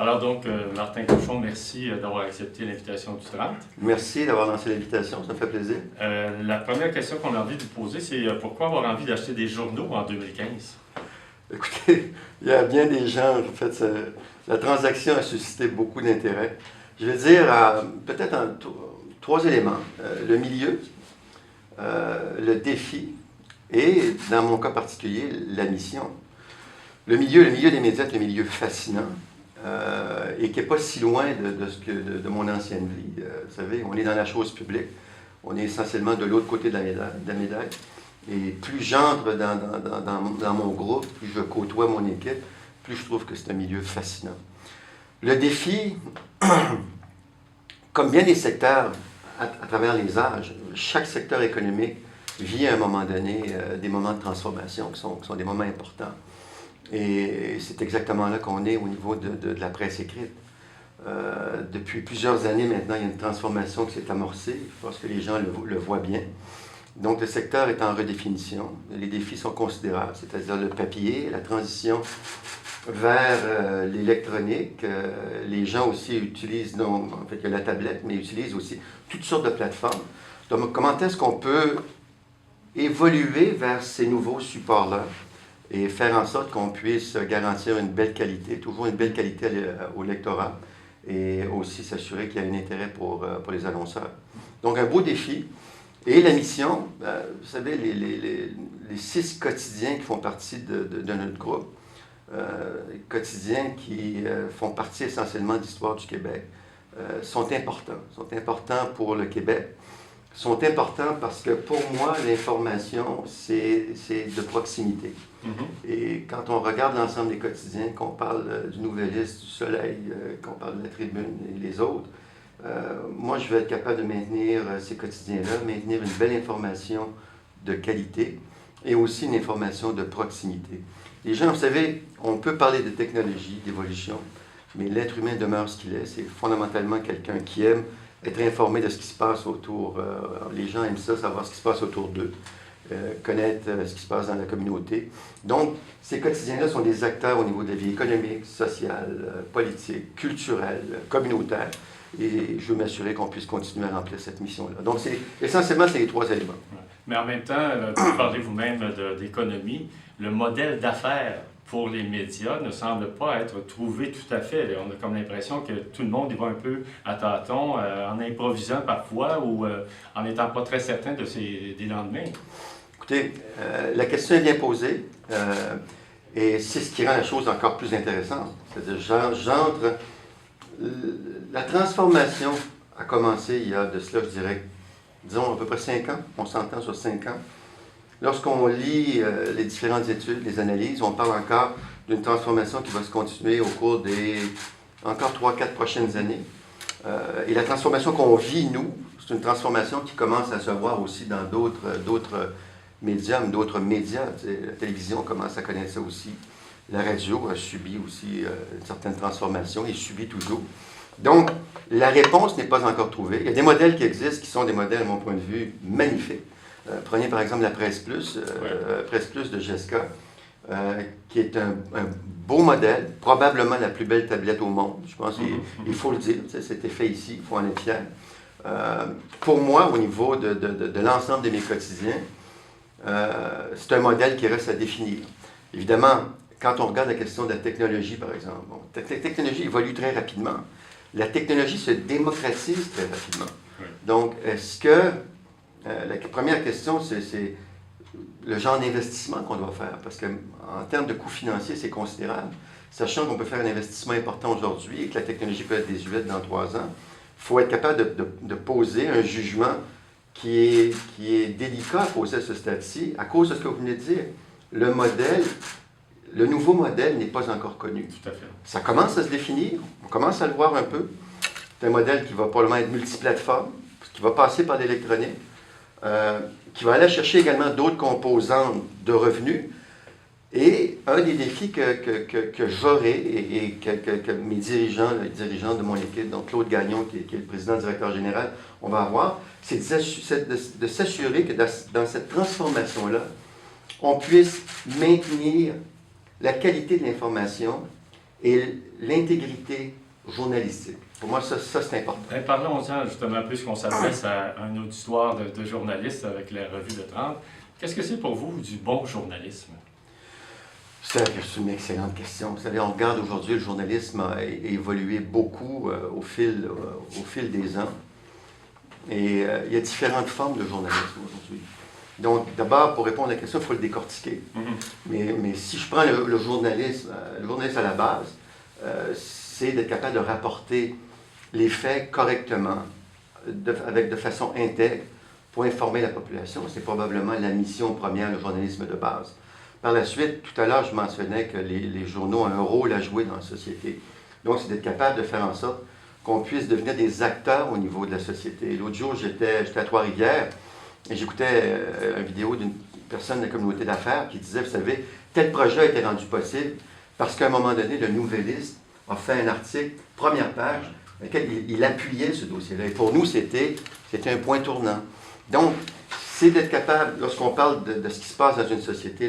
Alors donc, Martin Cochon, merci d'avoir accepté l'invitation du 30. Merci d'avoir lancé l'invitation, ça me fait plaisir. La première question qu'on a envie de vous poser, c'est pourquoi avoir envie d'acheter des journaux en 2015? Écoutez, il y a bien des gens, en fait, la transaction a suscité beaucoup d'intérêt. Je vais dire peut-être trois éléments. Le milieu, le défi et, dans mon cas particulier, la mission. Le milieu des médias est un milieu fascinant et qui n'est pas si loin de mon ancienne vie. Vous savez, on est dans la chose publique, on est essentiellement de l'autre côté de la médaille. Et plus j'entre dans mon groupe, plus je côtoie mon équipe, plus je trouve que c'est un milieu fascinant. Le défi, comme bien des secteurs à travers les âges, chaque secteur économique vit à un moment donné des moments de transformation qui sont des moments importants. Et c'est exactement là qu'on est au niveau de la presse écrite. Depuis plusieurs années maintenant, il y a une transformation qui s'est amorcée. Je pense que les gens le voient bien. Donc, le secteur est en redéfinition. Les défis sont considérables, c'est-à-dire le papier, la transition vers l'électronique. Les gens aussi utilisent, en fait, il y a la tablette, mais utilisent aussi toutes sortes de plateformes. Donc, comment est-ce qu'on peut évoluer vers ces nouveaux supports-là et faire en sorte qu'on puisse garantir une belle qualité, toujours une belle qualité au lectorat, et aussi s'assurer qu'il y a un intérêt pour les annonceurs. Donc, un beau défi. Et la mission, vous savez, les 6 quotidiens qui font partie de notre groupe, quotidiens qui font partie essentiellement de l'histoire du Québec, sont importants pour le Québec, sont importants parce que pour moi, l'information, c'est de proximité. Mm-hmm. Et quand on regarde l'ensemble des quotidiens, qu'on parle du Nouvelliste, du Soleil, qu'on parle de la Tribune et les autres, moi, je vais être capable de maintenir ces quotidiens-là, maintenir une belle information de qualité et aussi une information de proximité. Les gens, vous savez, on peut parler de technologie, d'évolution, mais l'être humain demeure ce qu'il est. C'est fondamentalement quelqu'un qui aime être informé de ce qui se passe autour. Les gens aiment ça, savoir ce qui se passe autour d'eux, connaître ce qui se passe dans la communauté. Donc, ces quotidiens-là sont des acteurs au niveau de la vie économique, sociale, politique, culturelle, communautaire. Et je veux m'assurer qu'on puisse continuer à remplir cette mission-là. Donc, essentiellement, c'est les 3 éléments. Mais en même temps, vous parlez vous-même d'économie. Le modèle d'affaires pour les médias ne semble pas être trouvé tout à fait. On a comme l'impression que tout le monde y va un peu à tâtons, en improvisant parfois ou en n'étant pas très certain des lendemains. Écoutez, la question est bien posée et c'est ce qui rend la chose encore plus intéressante. C'est-à-dire, la transformation a commencé il y a de cela, je dirais, disons à peu près 5 ans. On s'entend sur 5 ans. Lorsqu'on lit les différentes études, les analyses, on parle encore d'une transformation qui va se continuer au cours des encore 3-4 prochaines années. Et la transformation qu'on vit, nous, c'est une transformation qui commence à se voir aussi dans d'autres médiums, d'autres médias. La télévision commence à connaître ça aussi. La radio a subi aussi une certaine transformation et subit toujours. Donc, la réponse n'est pas encore trouvée. Il y a des modèles qui existent qui sont des modèles, à mon point de vue, magnifiques. Prenez par exemple la Presse Plus, Presse Plus de Jessica, qui est un beau modèle, probablement la plus belle tablette au monde. Je pense qu'il faut le dire, c'était fait ici, il faut en être fier. Pour moi, au niveau de l'ensemble de mes quotidiens, c'est un modèle qui reste à définir. Évidemment, quand on regarde la question de la technologie, par exemple, la technologie évolue très rapidement. La technologie se démocratise très rapidement. Oui. Donc, est-ce que... la première question, c'est le genre d'investissement qu'on doit faire. Parce qu'en termes de coûts financiers, c'est considérable. Sachant qu'on peut faire un investissement important aujourd'hui et que la technologie peut être désuète dans 3 ans, il faut être capable de poser un jugement qui est délicat à poser à ce stade-ci, à cause de ce que vous venez de dire. Le nouveau modèle n'est pas encore connu. Tout à fait. Ça commence à se définir, on commence à le voir un peu. C'est un modèle qui va probablement être multiplateforme, qui va passer par l'électronique, qui va aller chercher également d'autres composantes de revenus. Et un des défis que j'aurai et que mes dirigeants, les dirigeants de mon équipe, donc Claude Gagnon, qui est le président directeur général, on va avoir, c'est de s'assurer que dans cette transformation-là, on puisse maintenir la qualité de l'information et l'intégrité journalistique. Pour moi, ça c'est important. Ben, parlons-en justement, puisqu'on s'adresse à un auditoire de journalistes avec la revue de 30. Qu'est-ce que c'est pour vous du bon journalisme? C'est une excellente question. Vous savez, on regarde aujourd'hui, le journalisme a évolué beaucoup au fil des ans. Et il y a différentes formes de journalisme aujourd'hui. Donc, d'abord, pour répondre à la question, il faut le décortiquer. Mais si je prends le journalisme à la base, c'est d'être capable de rapporter les faits correctement, de façon intègre, pour informer la population. C'est probablement la mission première du journalisme de base. Par la suite, tout à l'heure, je mentionnais que les journaux ont un rôle à jouer dans la société. Donc, c'est d'être capable de faire en sorte qu'on puisse devenir des acteurs au niveau de la société. L'autre jour, j'étais à Trois-Rivières et j'écoutais une vidéo d'une personne de la communauté d'affaires qui disait, vous savez, tel projet a été rendu possible parce qu'à un moment donné, le Nouvelliste a fait un article, première page, dans lequel il appuyait ce dossier-là. Et pour nous, c'était un point tournant. Donc, c'est d'être capable, lorsqu'on parle de ce qui se passe dans une société,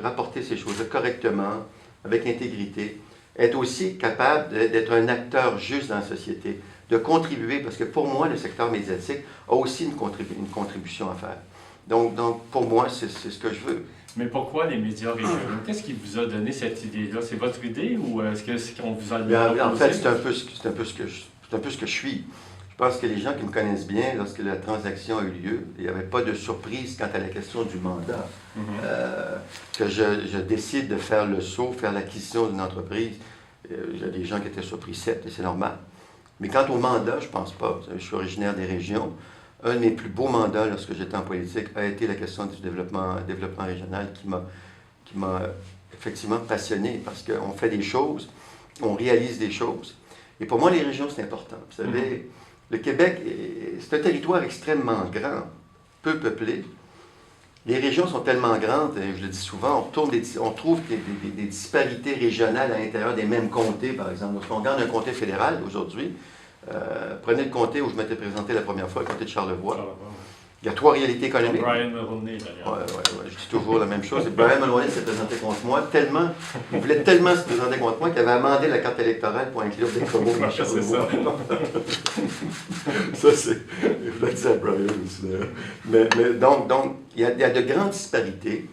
rapporter ces choses-là correctement, avec intégrité, être aussi capable d'être un acteur juste dans la société, de contribuer, parce que pour moi, le secteur médiatique a aussi une contribution à faire. Donc pour moi, c'est ce que je veux. Mais pourquoi les médias régionaux? Qu'est-ce qui vous a donné cette idée-là? C'est votre idée ou est-ce que c'est qu'on vous a proposé? En fait, c'est un peu ce que je suis. Je pense que les gens qui me connaissent bien, lorsque la transaction a eu lieu, il n'y avait pas de surprise quant à la question du mandat. Que je décide de faire le saut, faire l'acquisition d'une entreprise. Il y a des gens qui étaient surpris, certes, et c'est normal. Mais quant au mandat, je ne pense pas. Je suis originaire des régions. Un de mes plus beaux mandats lorsque j'étais en politique a été la question du développement régional qui m'a effectivement passionné parce qu'on fait des choses, on réalise des choses. Et pour moi, les régions, c'est important. Vous savez, le Québec, c'est un territoire extrêmement grand, peu peuplé. Les régions sont tellement grandes, et je le dis souvent, on trouve des disparités régionales à l'intérieur des mêmes comtés, par exemple. Lorsqu'on regarde un comté fédéral aujourd'hui, prenez le comté où je m'étais présenté la première fois, le comté de Charlevoix. Il y a 3 réalités économiques. Brian Mulroney, d'ailleurs. Oui, je dis toujours la même chose. Et Brian Mulroney s'est présenté contre moi il voulait tellement se présenter contre moi qu'il avait amendé la carte électorale pour inclure des communs dans Charlevoix. Ça, c'est... Il voulait dire à Brian aussi, d'ailleurs. Mais donc, il y a de grandes disparités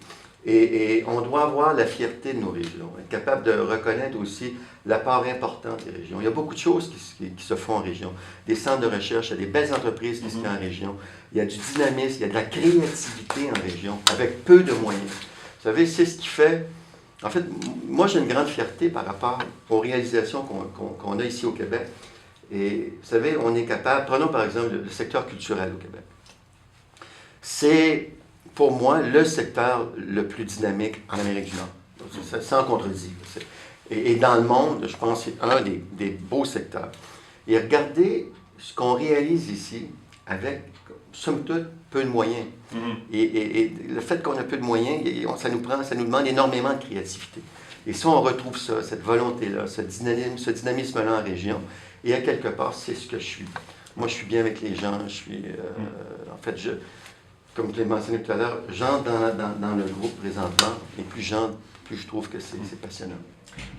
et on doit avoir la fierté de nos régions, être capable de reconnaître aussi la part importante des régions. Il y a beaucoup de choses qui se font en région. Des centres de recherche, il y a des belles entreprises qui se créent en région. Il y a du dynamisme, il y a de la créativité en région, avec peu de moyens. Vous savez, c'est ce qui fait... En fait, moi, j'ai une grande fierté par rapport aux réalisations qu'on a ici au Québec. Et vous savez, on est capable... Prenons par exemple le secteur culturel au Québec. C'est, pour moi, le secteur le plus dynamique en Amérique du Nord. Sans contredit. Et dans le monde, je pense que c'est un des beaux secteurs. Et regardez ce qu'on réalise ici avec, somme toute, peu de moyens. Et le fait qu'on a peu de moyens, ça nous demande énormément de créativité. Et si on retrouve ça, cette volonté-là, ce dynamisme-là en région, et à quelque part, c'est ce que je suis. Moi, je suis bien avec les gens. En fait, comme je l'ai mentionné tout à l'heure, j'entre dans le groupe présentement, et plus j'entre, plus je trouve que c'est passionnant.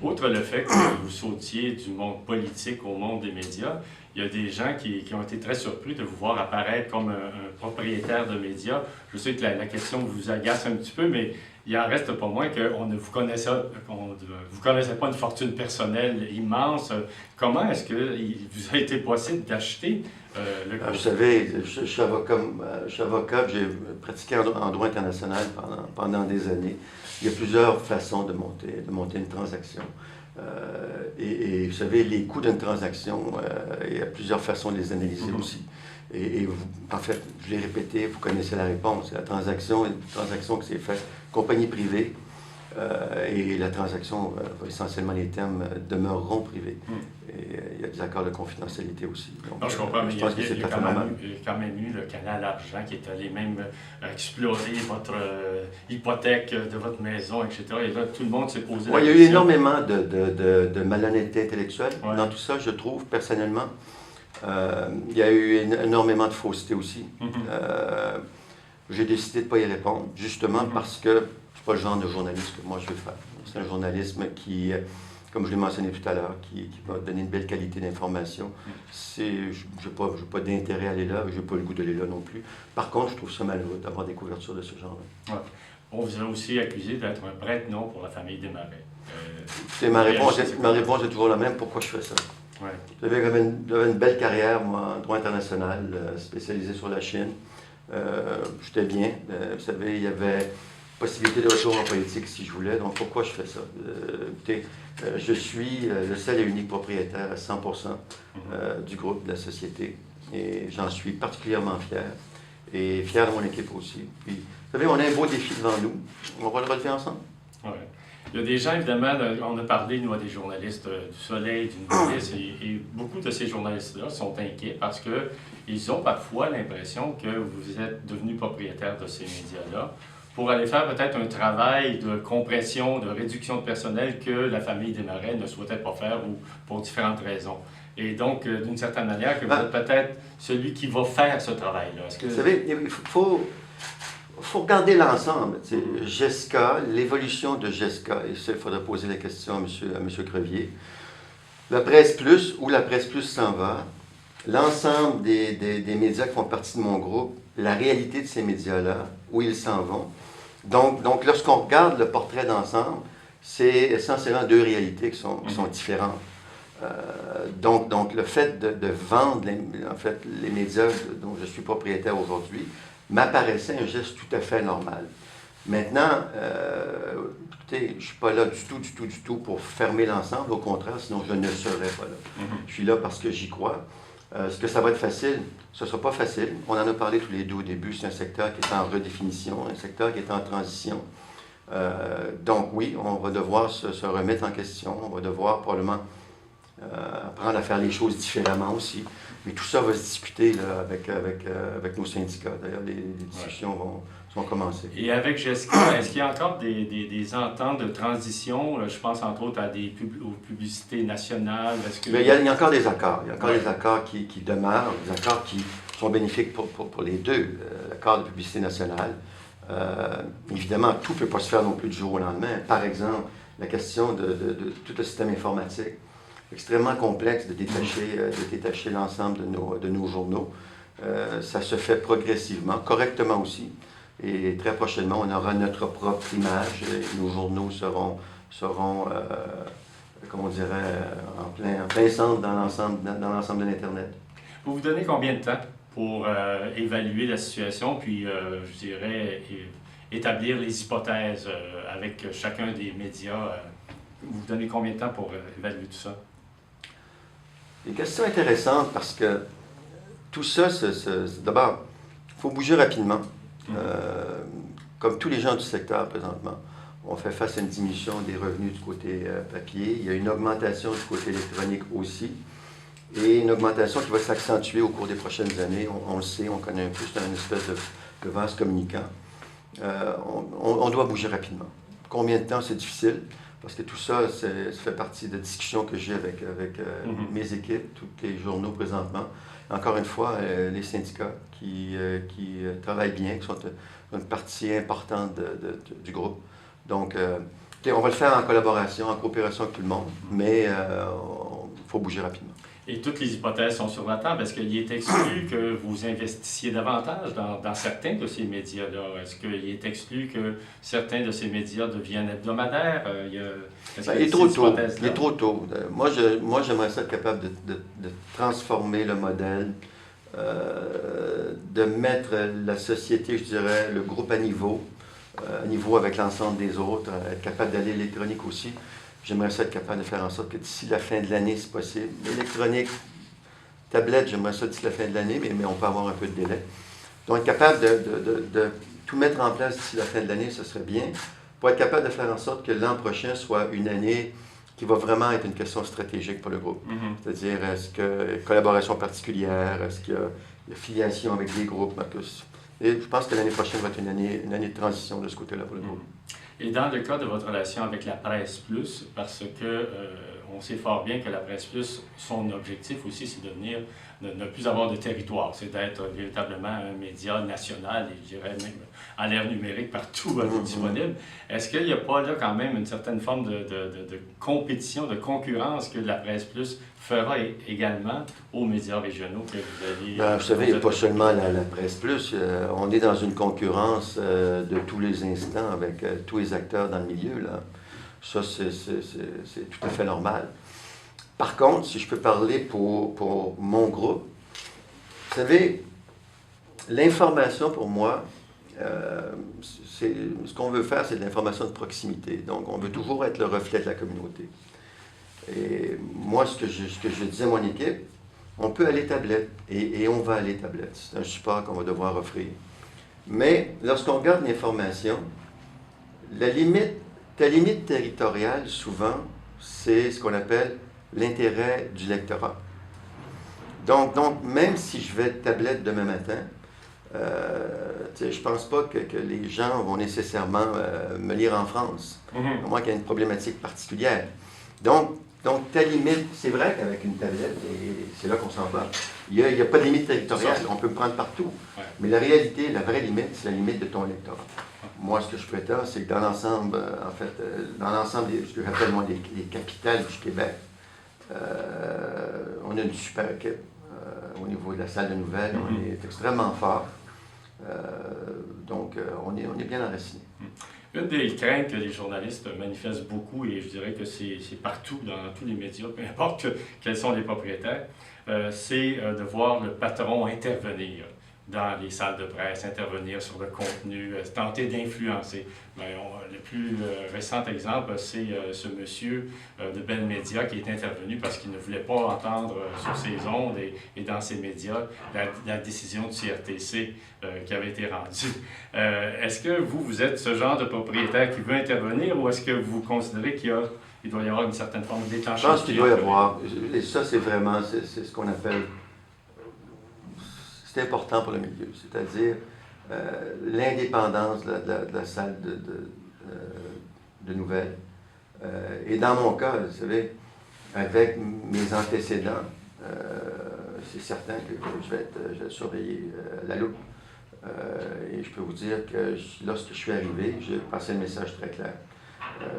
Outre le fait que vous sautiez du monde politique au monde des médias, il y a des gens qui ont été très surpris de vous voir apparaître comme un propriétaire de médias. Je sais que la question vous agace un petit peu, mais il en reste pas moins qu'on ne vous connaissait pas une fortune personnelle immense. Comment est-ce qu'il vous a été possible d'acheter le groupe? Vous savez, je suis avocat, j'ai pratiqué en droit international pendant des années. Il y a plusieurs façons de monter une transaction. Et vous savez, les coûts d'une transaction, il y a plusieurs façons de les analyser aussi. Et vous, en fait, je l'ai répété, vous connaissez la réponse. La transaction est une transaction qui s'est faite compagnie privée. Et la transaction, essentiellement, les termes demeureront privés. Et il y a des accords de confidentialité aussi. Donc, non, je comprends, mais je pense que c'est tout à fait normal. Il y a quand même eu le canal argent qui est allé même explorer votre hypothèque de votre maison, etc. Et là, tout le monde s'est posé la question. Il y a eu énormément de malhonnêteté intellectuelle dans tout ça, je trouve, personnellement. Il y a eu énormément de fausseté aussi. J'ai décidé de ne pas y répondre, justement parce que c'est pas le genre de journalisme que moi je veux faire. C'est un journalisme qui comme je l'ai mentionné tout à l'heure, qui va donner une belle qualité d'information. Je n'ai pas d'intérêt à aller là, je n'ai pas le goût d'aller là non plus. Par contre, je trouve ça malheureux d'avoir des couvertures de ce genre-là. Ouais. On vous a aussi accusé d'être un prête-nom pour la famille Desmarais. Ma réponse est toujours la même. Pourquoi je fais ça? Ouais. J'avais une belle carrière, moi, en droit international, spécialisé sur la Chine. J'étais bien. Vous savez, il y avait possibilité de retour en politique si je voulais. Donc, pourquoi je fais ça? Écoutez, je suis le seul et unique propriétaire à 100% du groupe, de la société. Et j'en suis particulièrement fier. Et fier de mon équipe aussi. Puis, vous savez, on a un beau défi devant nous. On va le relever ensemble. Ouais. Il y a des gens, évidemment, on a parlé, nous, des journalistes du Soleil, du Nouvelliste, et beaucoup de ces journalistes-là sont inquiets parce qu'ils ont parfois l'impression que vous êtes devenu propriétaire de ces médias-là pour aller faire peut-être un travail de compression, de réduction de personnel que la famille Desmarais ne souhaitait pas faire ou pour différentes raisons. Et donc, d'une certaine manière, que vous êtes peut-être celui qui va faire ce travail-là. Vous savez, il faut regarder l'ensemble. Jessica, l'évolution de Jessica, et ça, il faudrait poser la question à M. Crevier. La Presse Plus, où la Presse Plus s'en va, l'ensemble des médias qui font partie de mon groupe, la réalité de ces médias-là, où ils s'en vont. Donc lorsqu'on regarde le portrait d'ensemble, c'est essentiellement deux réalités qui sont différentes. Donc, le fait de vendre les médias dont je suis propriétaire aujourd'hui m'apparaissait un geste tout à fait normal. Maintenant, écoutez, je ne suis pas là du tout pour fermer l'ensemble. Au contraire, sinon je ne serais pas là. Je suis là parce que j'y crois. Est-ce que ça va être facile? Ce ne sera pas facile. On en a parlé tous les deux au début. C'est un secteur qui est en redéfinition, un secteur qui est en transition. Donc oui, on va devoir se remettre en question. On va devoir probablement apprendre à faire les choses différemment aussi. Mais tout ça va se discuter là, avec nos syndicats. D'ailleurs, les discussions vont commencer. Et avec Jessica, est-ce qu'il y a encore des ententes de transition? Je pense entre autres à aux publicités nationales. Mais il y a encore des accords. Il y a encore des accords qui demeurent, des accords qui sont bénéfiques pour les deux. L'accord de publicité nationale. Évidemment, tout ne peut pas se faire non plus du jour au lendemain. Par exemple, la question de tout le système informatique. Extrêmement complexe de détacher l'ensemble de nos journaux. Ça se fait progressivement, correctement aussi. Et très prochainement, on aura notre propre image. Et nos journaux seront comment on dirait, en plein centre dans l'ensemble de l'Internet. Vous vous donnez combien de temps pour évaluer la situation, puis, je dirais, établir les hypothèses avec chacun des médias? Vous vous donnez combien de temps pour évaluer tout ça? Une question intéressante parce que tout ça, d'abord, il faut bouger rapidement. Comme tous les gens du secteur présentement, on fait face à une diminution des revenus du côté papier. Il y a une augmentation du côté électronique aussi. Et une augmentation qui va s'accentuer au cours des prochaines années. On le sait, on connaît un peu, c'est une espèce de vase communicant. On doit bouger rapidement. Combien de temps, c'est difficile? Parce que tout ça, ça fait partie de discussions que j'ai avec mes équipes, tous les journaux présentement. Encore une fois, les syndicats qui travaillent bien, qui sont une partie importante du groupe. Donc, on va le faire en collaboration, en coopération avec tout le monde, mais il faut bouger rapidement. Et toutes les hypothèses sont sur la table. Est-ce qu'il est exclu que vous investissiez davantage dans certains de ces médias-là? Est-ce qu'il est exclu que certains de ces médias deviennent hebdomadaires? Il est trop tôt. Il est trop tôt. Moi, j'aimerais ça être capable de transformer le modèle, de mettre la société, je dirais, le groupe à niveau avec l'ensemble des autres, être capable d'aller à l'électronique aussi. J'aimerais ça être capable de faire en sorte que d'ici la fin de l'année, c'est possible. L'électronique, tablette, j'aimerais ça d'ici la fin de l'année, mais on peut avoir un peu de délai. Donc, être capable de tout mettre en place d'ici la fin de l'année, ce serait bien. Pour être capable de faire en sorte que l'an prochain soit une année qui va vraiment être une question stratégique pour le groupe. C'est-à-dire, est-ce qu'il y a collaboration particulière, est-ce qu'il y a filiation avec des groupes? Et je pense que l'année prochaine va être une année de transition de ce côté-là pour le groupe. Et dans le cas de votre relation avec la Presse Plus, parce que on sait fort bien que la Presse Plus, son objectif aussi, c'est de ne plus avoir de territoire. C'est d'être véritablement un média national et je dirais même à l'ère numérique partout disponible. Est-ce qu'il n'y a pas là quand même une certaine forme de compétition, de concurrence que la Presse Plus fera également aux médias régionaux que vous allez... Ben, vous savez, il n'y a pas seulement la Presse Plus. On est dans une concurrence de tous les instants avec tous les acteurs dans le milieu, là. Ça, c'est tout à fait normal. Par contre, si je peux parler pour mon groupe, vous savez, l'information pour moi, ce qu'on veut faire, c'est de l'information de proximité. Donc, on veut toujours être le reflet de la communauté. Et moi, ce que je disais à mon équipe, on peut aller tablette et on va aller tablette. C'est un support qu'on va devoir offrir. Mais lorsqu'on regarde l'information, la limite territoriale, souvent, c'est ce qu'on appelle l'intérêt du lectorat. Donc, même si je vais tablette demain matin, je ne pense pas que les gens vont nécessairement me lire en France, à moins qu'il y ait une problématique particulière. Donc, ta limite, c'est vrai qu'avec une tablette, et c'est là qu'on s'en va, il n'y a pas de limite territoriale, on peut me prendre partout. Ouais. Mais la réalité, la vraie limite, c'est la limite de ton lectorat. Moi, ce que je prétends, c'est que dans l'ensemble, dans l'ensemble ce que j'appelle moi les capitales du Québec, on a une super équipe. Au niveau de la salle de nouvelles, on est extrêmement fort. Donc, on est bien enraciné. Une des craintes que les journalistes manifestent beaucoup, et je dirais que c'est partout, dans tous les médias, peu importe quels sont les propriétaires, c'est de voir le patron intervenir dans les salles de presse, intervenir sur le contenu, tenter d'influencer. Le plus récent exemple, c'est ce monsieur de Bell Media qui est intervenu parce qu'il ne voulait pas entendre sur ses ondes et dans ses médias la décision du CRTC qui avait été rendue. Est-ce que vous êtes ce genre de propriétaire qui veut intervenir ou est-ce que vous considérez qu'il doit y avoir une certaine forme d'étanchéité? Je pense qu'il doit y avoir, et ça c'est vraiment, c'est ce qu'on appelle... C'est important pour le milieu, c'est-à-dire l'indépendance de la salle de nouvelles. Et dans mon cas, vous savez, avec mes antécédents, c'est certain que je vais être surveillé à la loupe. Et je peux vous dire que lorsque je suis arrivé, j'ai passé un message très clair.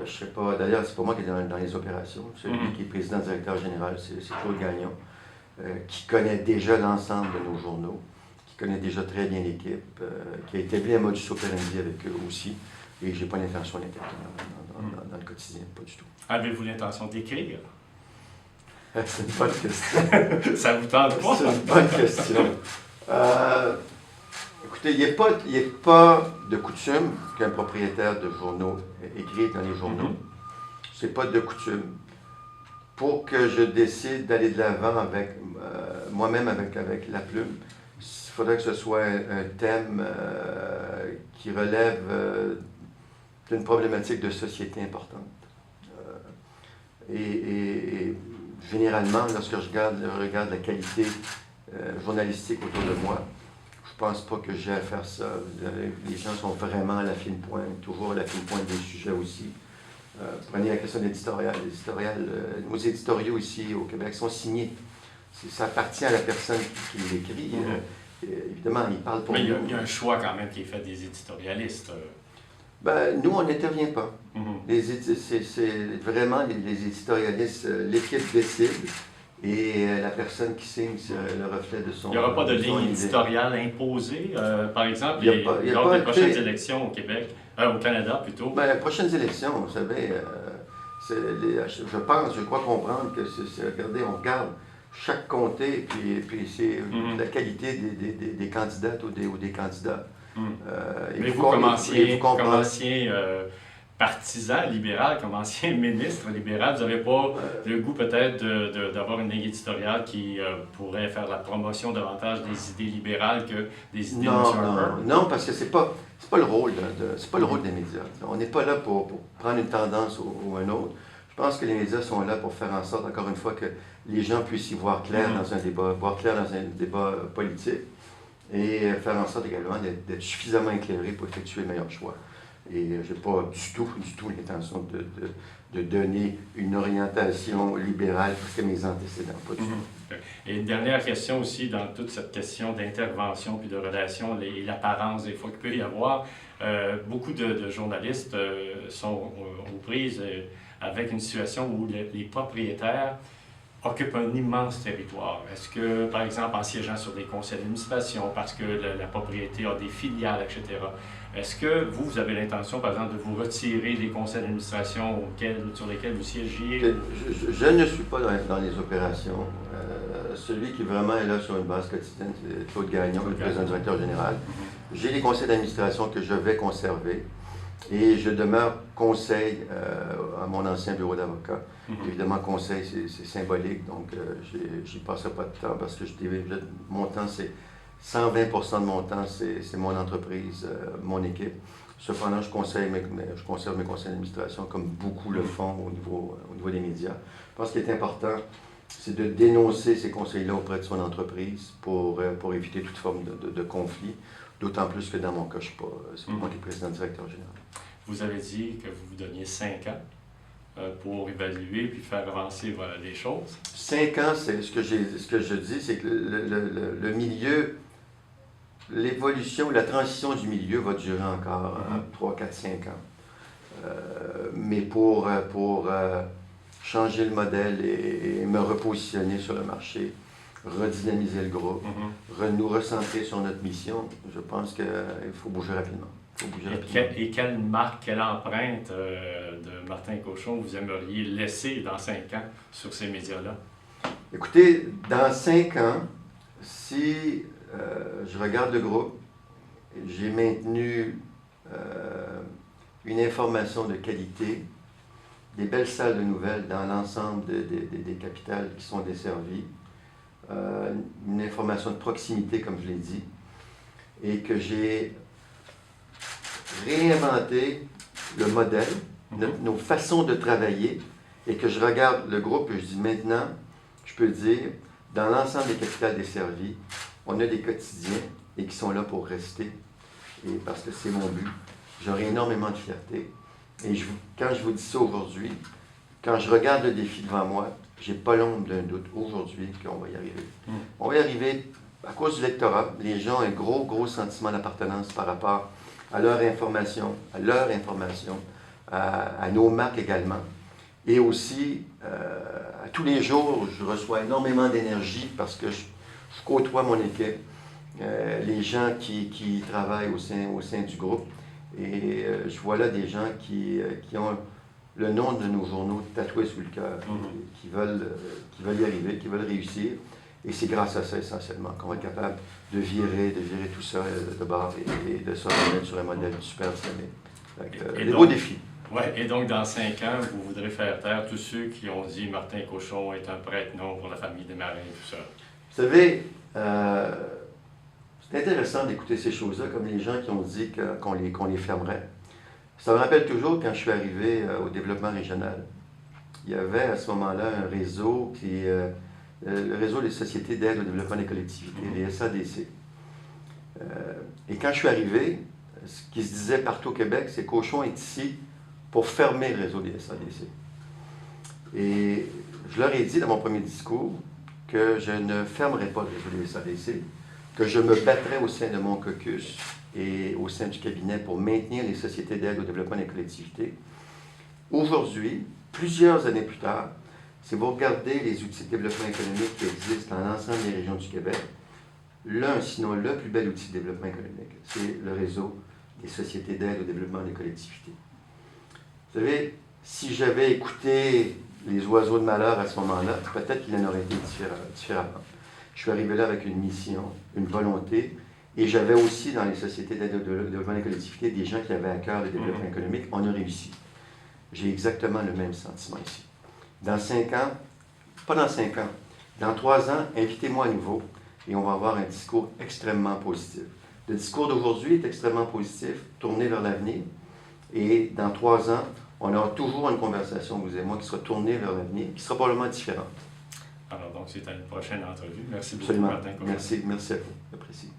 Je sais pas, d'ailleurs, c'est pas moi qui est dans les opérations. Celui qui est président-directeur général, c'est Claude Gagnon. Qui connaît déjà l'ensemble de nos journaux, qui connaît déjà très bien l'équipe, qui a établi un modus operandi avec eux aussi. Et je n'ai pas l'intention d'intervenir dans le quotidien, pas du tout. Avez-vous l'intention d'écrire? C'est une bonne question. Ça vous tente pas? C'est une bonne question. Écoutez, il n'y a pas de coutume qu'un propriétaire de journaux écrive dans les journaux. C'est pas de coutume. Pour que je décide d'aller de l'avant avec moi-même avec la plume, il faudrait que ce soit un thème qui relève d'une problématique de société importante. Et généralement, lorsque je regarde la qualité journalistique autour de moi, je ne pense pas que j'ai à faire ça. Les gens sont vraiment à la fine pointe, toujours à la fine pointe des sujets aussi. Prenez la question de l'éditorial. Nos éditoriaux ici au Québec sont signés. Ça appartient à la personne qui l'écrit. Évidemment, il parle pour nous. Mais il y a un choix quand même qui est fait des éditorialistes. Nous, on n'intervient pas. C'est vraiment les éditorialistes, l'équipe décide et la personne qui signe, c'est le reflet de son... Il n'y aura pas de ligne éditoriale imposée, par exemple, lors des prochaines élections au Québec, au Canada plutôt? Les prochaines élections, vous savez, je crois comprendre que regardez, on regarde chaque comté, puis c'est la qualité des candidates ou des candidats. Mais vous, comme ancien partisan libéral, comme ancien ministre libéral, vous n'avez pas le goût peut-être d'avoir une ligne éditoriale qui pourrait faire la promotion davantage des idées libérales que des idées de M. Harper? Non, parce que c'est pas le rôle c'est pas le rôle des médias. On n'est pas là pour prendre une tendance ou une autre. Je pense que les médias sont là pour faire en sorte, encore une fois, que les gens puissent y voir clair dans un débat, politique et faire en sorte également d'être suffisamment éclairés pour effectuer le meilleur choix. Et je n'ai pas du tout l'intention de donner une orientation libérale parce que mes antécédents, pas du tout. Et une dernière question aussi dans toute cette question d'intervention puis de relation et l'apparence des fois qu'il peut y avoir. Beaucoup de journalistes sont aux prises avec une situation où les propriétaires occupent un immense territoire. Est-ce que, par exemple, en siégeant sur des conseils d'administration, parce que la propriété a des filiales, etc., est-ce que vous avez l'intention, par exemple, de vous retirer des conseils d'administration sur lesquels vous siégiez? Je ne suis pas dans les opérations. Celui qui vraiment est là sur une base quotidienne, c'est Claude Gagnon, le président directeur général. J'ai les conseils d'administration que je vais conserver et je demeure conseil à mon ancien bureau d'avocat. Évidemment, conseil, c'est symbolique, donc j'y passerai pas de temps parce que mon temps, c'est 120% de mon temps, c'est mon entreprise, mon équipe. Cependant, je conserve mes conseils d'administration comme beaucoup le font au niveau des médias. Je pense qu'il est important, c'est de dénoncer ces conseils-là auprès de son entreprise pour éviter toute forme de conflit, d'autant plus que dans mon cas, c'est moi qui est président directeur général. Vous avez dit que vous vous donniez 5 ans pour évaluer puis faire avancer les choses. 5 ans, c'est ce que je dis, c'est que le milieu, l'évolution, la transition du milieu va durer encore 3, 4, 5 ans. Mais pour changer le modèle et me repositionner sur le marché, redynamiser le groupe, nous recentrer sur notre mission, je pense qu'il faut bouger rapidement. Et quelle marque, quelle empreinte de Martin Cochon vous aimeriez laisser dans 5 ans sur ces médias-là? Écoutez, dans 5 ans, si je regarde le groupe, j'ai maintenu une information de qualité, des belles salles de nouvelles dans l'ensemble des capitales qui sont desservies, une information de proximité, comme je l'ai dit, et que j'ai réinventé le modèle, nos façons de travailler, et que je regarde le groupe et je dis maintenant, je peux dire, dans l'ensemble des capitales desservies, on a des quotidiens et qui sont là pour rester, et parce que c'est mon but. J'aurai énormément de fierté. Et quand je vous dis ça aujourd'hui, quand je regarde le défi devant moi, j'ai pas l'ombre d'un doute aujourd'hui qu'on va y arriver. On va y arriver à cause du lectorat. Les gens ont un gros sentiment d'appartenance par rapport à leur information, à nos marques également. Et aussi, à tous les jours, je reçois énormément d'énergie parce que je côtoie mon équipe, les gens qui travaillent au sein du groupe. Et je vois là des gens qui ont le nom de nos journaux tatoué sous le cœur, qui veulent y arriver, qui veulent réussir. Et c'est grâce à ça essentiellement qu'on va être capable de virer tout ça de bord et de se remettre sur un modèle super dynamique. Des beaux défis. Oui, et donc dans 5 ans, vous voudrez faire taire tous ceux qui ont dit Martin Cochon est un prête-nom pour la famille des Marins, tout ça. Vous savez, c'est intéressant d'écouter ces choses-là, comme les gens qui ont dit qu'on les fermerait. Ça me rappelle toujours quand je suis arrivé au développement régional. Il y avait à ce moment-là un réseau le réseau des sociétés d'aide au développement des collectivités, les SADC. Et quand je suis arrivé, ce qui se disait partout au Québec, c'est Cochon est ici pour fermer le réseau des SADC. Et je leur ai dit dans mon premier discours que je ne fermerais pas le réseau des SADC, que je me battrais au sein de mon caucus et au sein du cabinet pour maintenir les sociétés d'aide au développement des collectivités. Aujourd'hui, plusieurs années plus tard, si vous regardez les outils de développement économique qui existent dans l'ensemble des régions du Québec, l'un, sinon le plus bel outil de développement économique, c'est le réseau des sociétés d'aide au développement des collectivités. Vous savez, si j'avais écouté les oiseaux de malheur à ce moment-là, peut-être qu'il en aurait été différemment. Je suis arrivé là avec une mission, une volonté, et j'avais aussi dans les sociétés d'aide au développement des collectivités des gens qui avaient à cœur le développement économique. On a réussi. J'ai exactement le même sentiment ici. Dans 5 ans, pas dans 5 ans, dans 3 ans, invitez-moi à nouveau et on va avoir un discours extrêmement positif. Le discours d'aujourd'hui est extrêmement positif, tourné vers l'avenir. Et dans 3 ans, on aura toujours une conversation, vous et moi, qui sera tournée vers l'avenir, qui sera probablement différente. Alors donc, c'est à une prochaine entrevue. Merci beaucoup, Absolument. Martin Cochon. Merci à vous. J'apprécie.